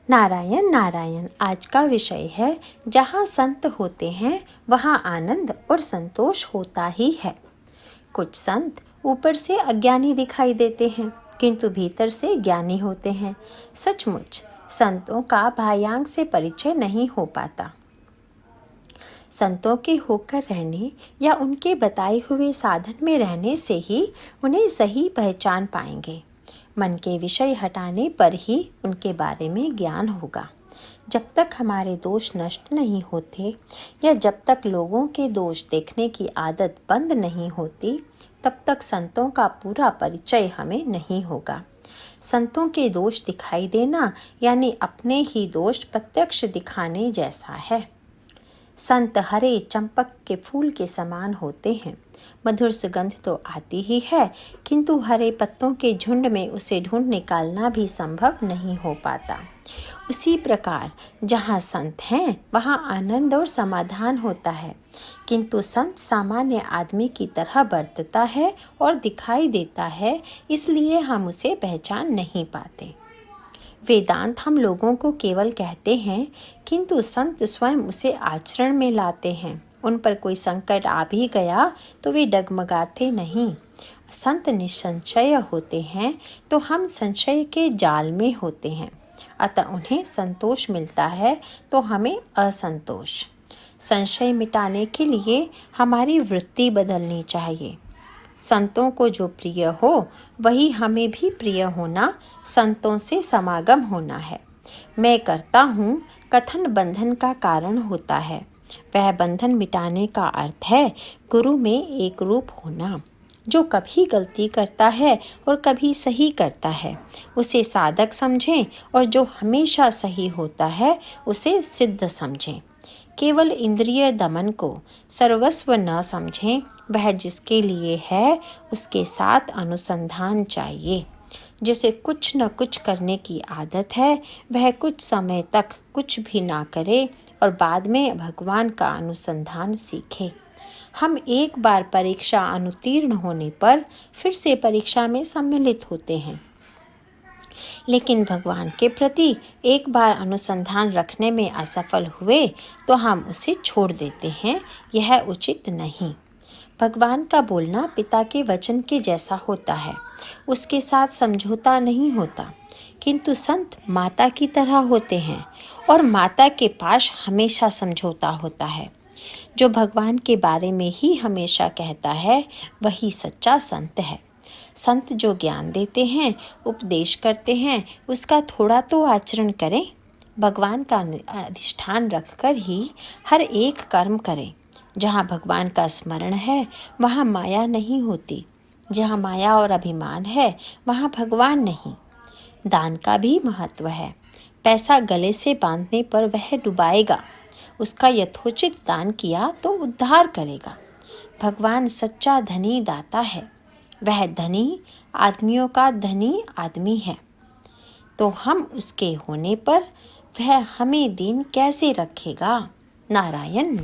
नारायण नारायण आज का विषय है, जहाँ संत होते हैं वहाँ आनंद और संतोष होता ही है। कुछ संत ऊपर से अज्ञानी दिखाई देते हैं, किंतु भीतर से ज्ञानी होते हैं। सचमुच संतों का बाह्यांग से परिचय नहीं हो पाता। संतों के होकर रहने या उनके बताए हुए साधन में रहने से ही उन्हें सही पहचान पाएंगे। मन के विषय हटाने पर ही उनके बारे में ज्ञान होगा। जब तक हमारे दोष नष्ट नहीं होते या जब तक लोगों के दोष देखने की आदत बंद नहीं होती, तब तक संतों का पूरा परिचय हमें नहीं होगा। संतों के दोष दिखाई देना यानी अपने ही दोष प्रत्यक्ष दिखाने जैसा है। संत हरे चंपक के फूल के समान होते हैं। मधुर सुगंध तो आती ही है, किंतु हरे पत्तों के झुंड में उसे ढूंढ निकालना भी संभव नहीं हो पाता। उसी प्रकार जहाँ संत हैं वहाँ आनंद और समाधान होता है, किंतु संत सामान्य आदमी की तरह बरतता है और दिखाई देता है, इसलिए हम उसे पहचान नहीं पाते। वेदांत हम लोगों को केवल कहते हैं, किंतु संत स्वयं उसे आचरण में लाते हैं। उन पर कोई संकट आ भी गया तो वे डगमगाते नहीं। संत निसंशय होते हैं तो हम संशय के जाल में होते हैं, अतः उन्हें संतोष मिलता है तो हमें असंतोष। संशय मिटाने के लिए हमारी वृत्ति बदलनी चाहिए। संतों को जो प्रिय हो वही हमें भी प्रिय होना, संतों से समागम होना है। मैं करता हूँ कथन बंधन का कारण होता है। वह बंधन मिटाने का अर्थ है गुरु में एक रूप होना। जो कभी गलती करता है और कभी सही करता है उसे साधक समझें, और जो हमेशा सही होता है उसे सिद्ध समझें। केवल इंद्रिय दमन को सर्वस्व न समझें। वह जिसके लिए है उसके साथ अनुसंधान चाहिए। जिसे कुछ न कुछ करने की आदत है वह कुछ समय तक कुछ भी ना करे और बाद में भगवान का अनुसंधान सीखे। हम एक बार परीक्षा अनुत्तीर्ण होने पर फिर से परीक्षा में सम्मिलित होते हैं, लेकिन भगवान के प्रति एक बार अनुसंधान रखने में असफल हुए तो हम उसे छोड़ देते हैं। यह उचित नहीं। भगवान का बोलना पिता के वचन के जैसा होता है, उसके साथ समझौता नहीं होता। किंतु संत माता की तरह होते हैं और माता के पास हमेशा समझौता होता है। जो भगवान के बारे में ही हमेशा कहता है वही सच्चा संत है। संत जो ज्ञान देते हैं, उपदेश करते हैं, उसका थोड़ा तो आचरण करें। भगवान का अधिष्ठान रखकर ही हर एक कर्म करें। जहाँ भगवान का स्मरण है वहाँ माया नहीं होती। जहाँ माया और अभिमान है वहाँ भगवान नहीं। दान का भी महत्व है। पैसा गले से बांधने पर वह डुबाएगा, उसका यथोचित दान किया तो उद्धार करेगा। भगवान सच्चा धनी दाता है। वह धनी आदमियों का धनी आदमी है, तो हम उसके होने पर वह हमें दीन कैसे रखेगा। नारायण।